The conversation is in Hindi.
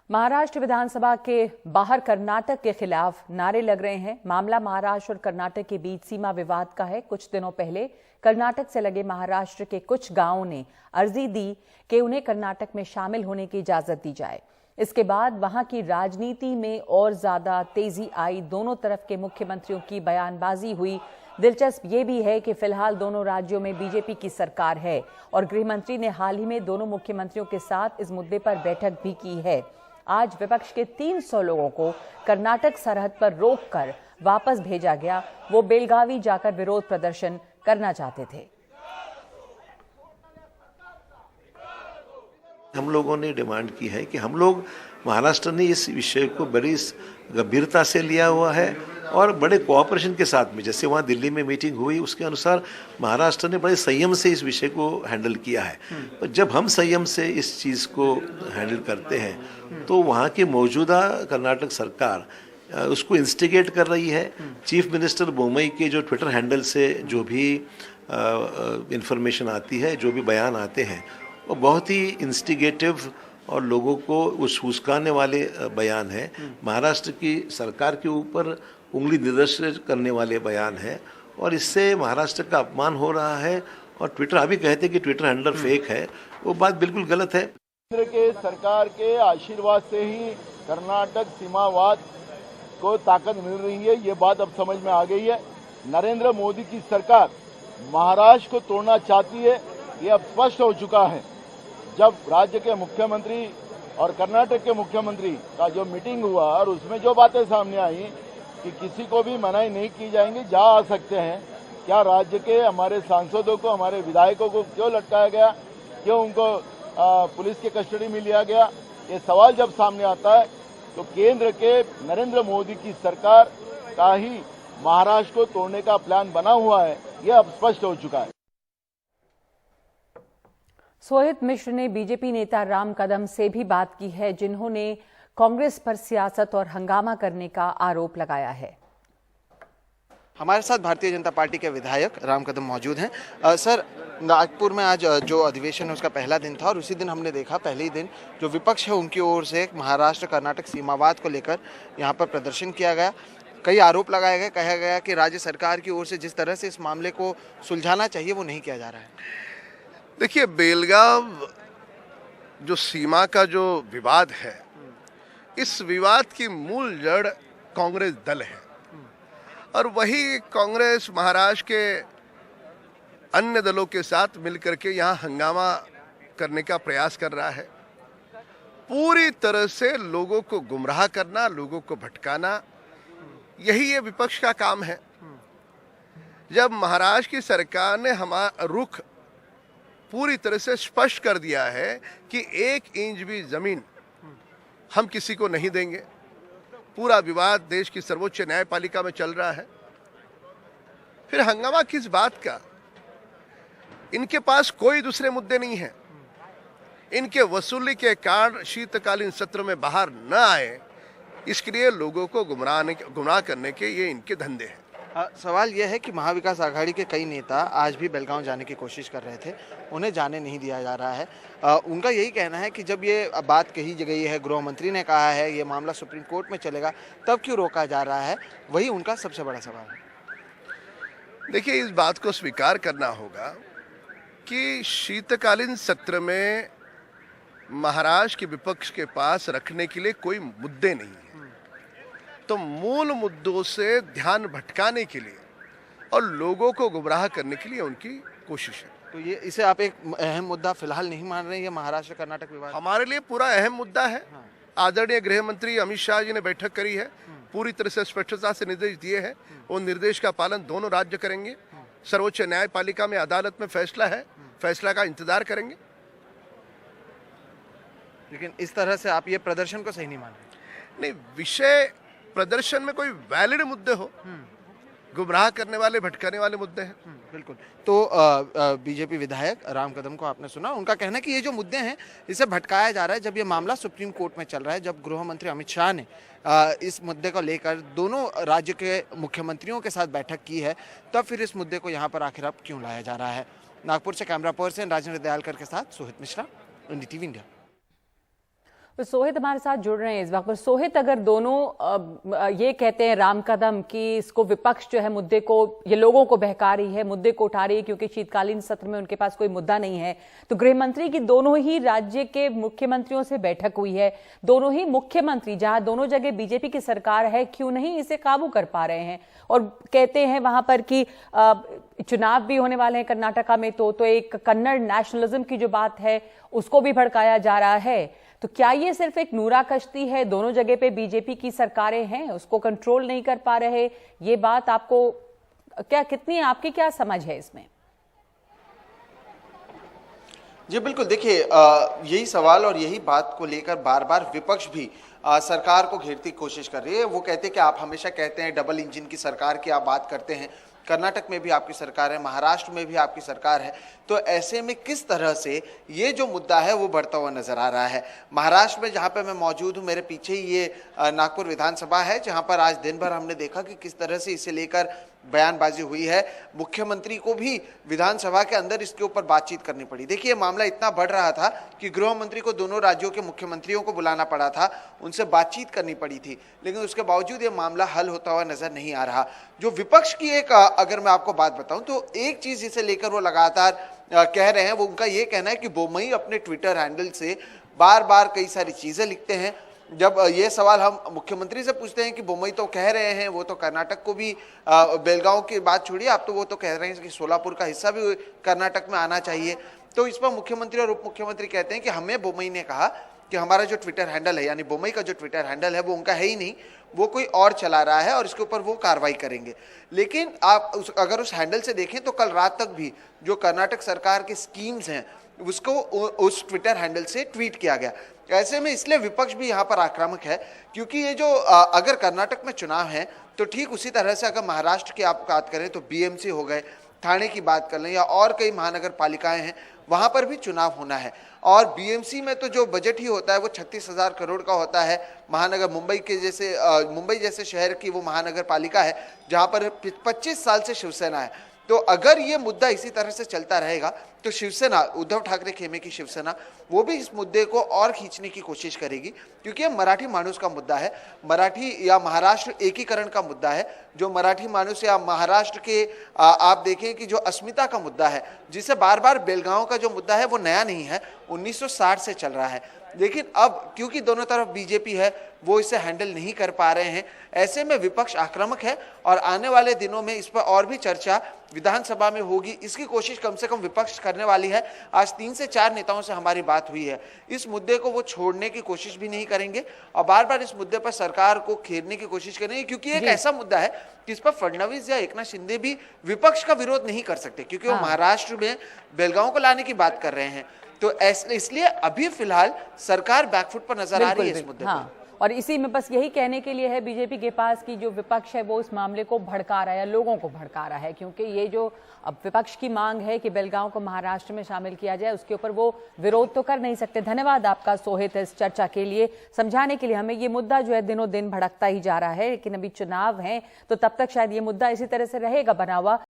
महाराष्ट्र विधानसभा के बाहर कर्नाटक के खिलाफ नारे लग रहे हैं। मामला महाराष्ट्र और कर्नाटक के बीच सीमा विवाद का है। कुछ दिनों पहले कर्नाटक से लगे महाराष्ट्र के कुछ गांवों ने अर्जी दी कि उन्हें कर्नाटक में शामिल होने की इजाजत दी जाए। इसके बाद वहां की राजनीति में और ज्यादा तेजी आई। दोनों तरफ के मुख्यमंत्रियों की बयानबाजी हुई। दिलचस्प ये भी है कि फिलहाल दोनों राज्यों में बीजेपी की सरकार है और गृह मंत्री ने हाल ही में दोनों मुख्यमंत्रियों के साथ इस मुद्दे पर बैठक भी की है। आज विपक्ष के 300 लोगों को कर्नाटक सरहद पर रोककर वापस भेजा गया। वो बेलगावी जाकर विरोध प्रदर्शन करना चाहते थे। हम लोगों ने डिमांड की है कि हम लोग, महाराष्ट्र ने इस विषय को बड़ी गंभीरता से लिया हुआ है और बड़े कोऑपरेशन के साथ में, जैसे वहाँ दिल्ली में मीटिंग हुई उसके अनुसार महाराष्ट्र ने बड़े संयम से इस विषय को हैंडल किया है। और जब हम संयम से इस चीज़ को हैंडल करते हैं तो वहाँ की मौजूदा कर्नाटक सरकार उसको इंस्टिगेट कर रही है। चीफ मिनिस्टर बोम्मई के जो ट्विटर हैंडल से जो भी इंफॉर्मेशन आती है, जो भी बयान आते हैं, वो बहुत ही इंस्टिगेटिव और लोगों को उस्काने वाले बयान है। महाराष्ट्र की सरकार के ऊपर उंगली निर्देश करने वाले बयान है और इससे महाराष्ट्र का अपमान हो रहा है। और ट्विटर, अभी कहते हैं कि ट्विटर हैंडलर फेक है, वो बात बिल्कुल गलत है। केंद्र के सरकार के आशीर्वाद से ही कर्नाटक सीमावाद को ताकत मिल रही है, ये बात अब समझ में आ गई है। नरेंद्र मोदी की सरकार महाराष्ट्र को तोड़ना चाहती है, ये अब स्पष्ट हो चुका है। जब राज्य के मुख्यमंत्री और कर्नाटक के मुख्यमंत्री का जो मीटिंग हुआ और उसमें जो बातें सामने आई कि किसी को भी मनाही नहीं की जाएंगी, जा आ सकते हैं, क्या राज्य के हमारे सांसदों को, हमारे विधायकों को क्यों लटकाया गया, क्यों उनको पुलिस के कस्टडी में लिया गया, ये सवाल जब सामने आता है तो केंद्र के नरेंद्र मोदी की सरकार का ही महाराष्ट्र को तोड़ने का प्लान बना हुआ है, ये अब स्पष्ट हो चुका है। सोहित मिश्र ने बीजेपी नेता राम कदम से भी बात की है, जिन्होंने कांग्रेस पर सियासत और हंगामा करने का आरोप लगाया है। हमारे साथ भारतीय जनता पार्टी के विधायक राम कदम मौजूद हैं। सर, नागपुर में आज जो अधिवेशन है उसका पहला दिन था और उसी दिन हमने देखा, पहले ही दिन जो विपक्ष है उनकी ओर से महाराष्ट्र कर्नाटक सीमावाद को लेकर यहाँ पर प्रदर्शन किया गया। कई आरोप लगाए गए, कहा गया कि राज्य सरकार की ओर से जिस तरह से इस मामले को सुलझाना चाहिए वो नहीं किया जा रहा है। देखिए, बेलगाव जो सीमा का जो विवाद है, इस विवाद की मूल जड़ कांग्रेस दल है और वही कांग्रेस महाराष्ट्र के अन्य दलों के साथ मिलकर के यहाँ हंगामा करने का प्रयास कर रहा है। पूरी तरह से लोगों को गुमराह करना, लोगों को भटकाना, यही ये विपक्ष का काम है। जब महाराष्ट्र की सरकार ने हमारा रुख पूरी तरह से स्पष्ट कर दिया है कि 1 इंच भी जमीन हम किसी को नहीं देंगे, पूरा विवाद देश की सर्वोच्च न्यायपालिका में चल रहा है, फिर हंगामा किस बात का? इनके पास कोई दूसरे मुद्दे नहीं है। इनके वसूली के कारण शीतकालीन सत्र में बाहर न आए, इसके लिए लोगों को गुमराह करने के ये इनके धंधे हैं। सवाल यह है कि महाविकास आघाड़ी के कई नेता आज भी बेलगांव जाने की कोशिश कर रहे थे, उन्हें जाने नहीं दिया जा रहा है। उनका यही कहना है कि जब ये बात कही गई है, गृह मंत्री ने कहा है ये मामला सुप्रीम कोर्ट में चलेगा, तब क्यों रोका जा रहा है? वही उनका सबसे बड़ा सवाल है। देखिए, इस बात को स्वीकार करना होगा कि शीतकालीन सत्र में महाराष्ट्र के विपक्ष के पास रखने के लिए कोई मुद्दे नहीं है, तो मूल मुद्दों से ध्यान भटकाने के लिए और लोगों को गुमराह करने के लिए उनकी कोशिश है। तो ये इसे आप एक अहम मुद्दा फिलहाल नहीं मान रहे हैं? ये महाराष्ट्र कर्नाटक विवाद हमारे लिए पूरा अहम मुद्दा है। आदरणीय गृह मंत्री अमित शाह जी ने बैठक करी है, पूरी तरह से स्पष्टता से निर्देश दिए हैं। उन निर्देश का पालन दोनों राज्य करेंगे। सर्वोच्च न्यायपालिका में, अदालत में फैसला है, फैसला का इंतजार करेंगे। लेकिन इस तरह से आप ये प्रदर्शन को सही नहीं मान रहे? नहीं, विषय प्रदर्शन में कोई वैलिड मुद्दे हो, गुमराह करने वाले, भटकाने वाले मुद्दे हैं। बिल्कुल। तो बीजेपी विधायक राम कदम को आपने सुना, उनका कहना है कि ये जो मुद्दे हैं इसे भटकाया जा रहा है। जब ये मामला सुप्रीम कोर्ट में चल रहा है, जब गृह मंत्री अमित शाह ने इस मुद्दे को लेकर दोनों राज्य के मुख्यमंत्रियों के साथ बैठक की है, तब फिर इस मुद्दे को यहाँ पर आखिर अब क्यों लाया जा रहा है? नागपुर से कैमरा पर्सन राजेंद्र दयालकर के साथ सोहित मिश्रा, NDTV इंडिया। तो सोहित हमारे साथ जुड़ रहे हैं इस वक्त पर। सोहित, अगर दोनों ये कहते हैं राम कदम कि इसको विपक्ष जो है मुद्दे को, ये लोगों को बहका रही है, मुद्दे को उठा रही है क्योंकि शीतकालीन सत्र में उनके पास कोई मुद्दा नहीं है, तो गृह मंत्री की दोनों ही राज्य के मुख्यमंत्रियों से बैठक हुई है। दोनों ही मुख्यमंत्री, जहां दोनों जगह बीजेपी की सरकार है, क्यों नहीं इसे काबू कर पा रहे हैं? और कहते हैं वहां पर कि चुनाव भी होने वाले हैं कर्नाटका में, तो एक कन्नड़ नेशनलिज्म की जो बात है उसको भी भड़काया जा रहा है। तो क्या ये सिर्फ एक नूरा कश्ती है, दोनों जगह पे बीजेपी की सरकारें हैं, उसको कंट्रोल नहीं कर पा रहे? ये बात आपको कितनी आपकी क्या समझ है इसमें? जी बिल्कुल, देखिए यही सवाल और यही बात को लेकर बार बार विपक्ष भी सरकार को घेरने की कोशिश कर रही है। वो कहते हैं कि आप हमेशा कहते हैं डबल इंजन की सरकार की आप बात करते हैं, कर्नाटक में भी आपकी सरकार है, महाराष्ट्र में भी आपकी सरकार है, तो ऐसे में किस तरह से ये जो मुद्दा है वो बढ़ता हुआ नजर आ रहा है। महाराष्ट्र में जहाँ पे मैं मौजूद हूँ, मेरे पीछे ही ये नागपुर विधानसभा है, जहाँ पर आज दिन भर हमने देखा कि किस तरह से इसे लेकर बयानबाजी हुई है। मुख्यमंत्री को भी विधानसभा के अंदर इसके ऊपर बातचीत करनी पड़ी। देखिए मामला इतना बढ़ रहा था कि गृह मंत्री को दोनों राज्यों के मुख्यमंत्रियों को बुलाना पड़ा था, उनसे बातचीत करनी पड़ी थी, लेकिन उसके बावजूद ये मामला हल होता हुआ नजर नहीं आ रहा। जो विपक्ष की एक अगर मैं आपको बात बताऊं तो एक चीज इसे लेकर वो लगातार कह रहे हैं, वो उनका ये कहना है कि बोम्मई अपने ट्विटर हैंडल से बार बार कई सारी चीजें लिखते हैं। जब ये सवाल हम मुख्यमंत्री से पूछते हैं कि बोम्मई तो कह रहे हैं, वो तो कर्नाटक को भी बेलगांव की बात छोड़िए, आप तो वो तो कह रहे हैं कि सोलापुर का हिस्सा भी कर्नाटक में आना चाहिए। तो इस पर मुख्यमंत्री और उप मुख्यमंत्री कहते हैं कि हमें बोम्मई ने कहा कि हमारा जो ट्विटर हैंडल है, यानी बोम्मई का जो ट्विटर हैंडल है वो उनका है ही नहीं, वो कोई और चला रहा है और इसके ऊपर वो कार्रवाई करेंगे। लेकिन आप अगर उस हैंडल से देखें तो कल रात तक भी जो कर्नाटक सरकार की स्कीम्स हैं उसको उस ट्विटर हैंडल से ट्वीट किया गया। ऐसे में इसलिए विपक्ष भी यहाँ पर आक्रामक है, क्योंकि ये जो अगर कर्नाटक में चुनाव है तो ठीक उसी तरह से अगर महाराष्ट्र की आप बात करें तो बीएमसी हो गए, ठाणे की बात कर लें या और कई महानगर पालिकाएं हैं, वहां पर भी चुनाव होना है। और बीएमसी में तो जो बजट ही होता है वो 36,000 करोड़ का होता है। महानगर मुंबई जैसे शहर की वो महानगर पालिका है जहां पर 25 साल से शिवसेना है। तो अगर ये मुद्दा इसी तरह से चलता रहेगा तो शिवसेना, उद्धव ठाकरे खेमे की शिवसेना, वो भी इस मुद्दे को और खींचने की कोशिश करेगी, क्योंकि ये मराठी मानुस का मुद्दा है, मराठी या महाराष्ट्र एकीकरण का मुद्दा है। जो मराठी मानुस या महाराष्ट्र के आप देखें कि जो अस्मिता का मुद्दा है, जिसे बार बार बेलगांव का जो मुद्दा है वो नया नहीं है, 1960 से चल रहा है। लेकिन अब क्योंकि दोनों तरफ बीजेपी है, वो इसे हैंडल नहीं कर पा रहे हैं। ऐसे में विपक्ष आक्रामक है और आने वाले दिनों में इस पर और भी चर्चा विधानसभा में होगी, इसकी कोशिश कम से कम विपक्ष करने वाली है। आज 3 से 4 नेताओं से हमारी बात हुई है, इस मुद्दे को वो छोड़ने की कोशिश भी नहीं करेंगे और बार बार इस मुद्दे पर सरकार को घेरने की कोशिश करेंगे, क्योंकि एक ऐसा मुद्दा है कि इस पर फडणवीस या एकनाथ शिंदे भी विपक्ष का विरोध नहीं कर सकते, क्योंकि वो महाराष्ट्र में बेलगांव को लाने की बात कर रहे हैं। तो इसलिए अभी फिलहाल सरकार बैकफुट पर नजर आ रही है इस मुद्दे पर। और इसी में बस यही कहने के लिए है बीजेपी के पास कि जो विपक्ष है वो इस मामले को भड़का रहा है, लोगों को भड़का रहा है, क्योंकि ये जो अब विपक्ष की मांग है कि बेलगांव को महाराष्ट्र में शामिल किया जाए, उसके ऊपर वो विरोध तो कर नहीं सकते। धन्यवाद आपका सोहित इस चर्चा के लिए, समझाने के लिए हमें। ये मुद्दा जो है दिनों दिन भड़कता ही जा रहा है, लेकिन अभी चुनाव है तो तब तक शायद ये मुद्दा इसी तरह से रहेगा बना हुआ।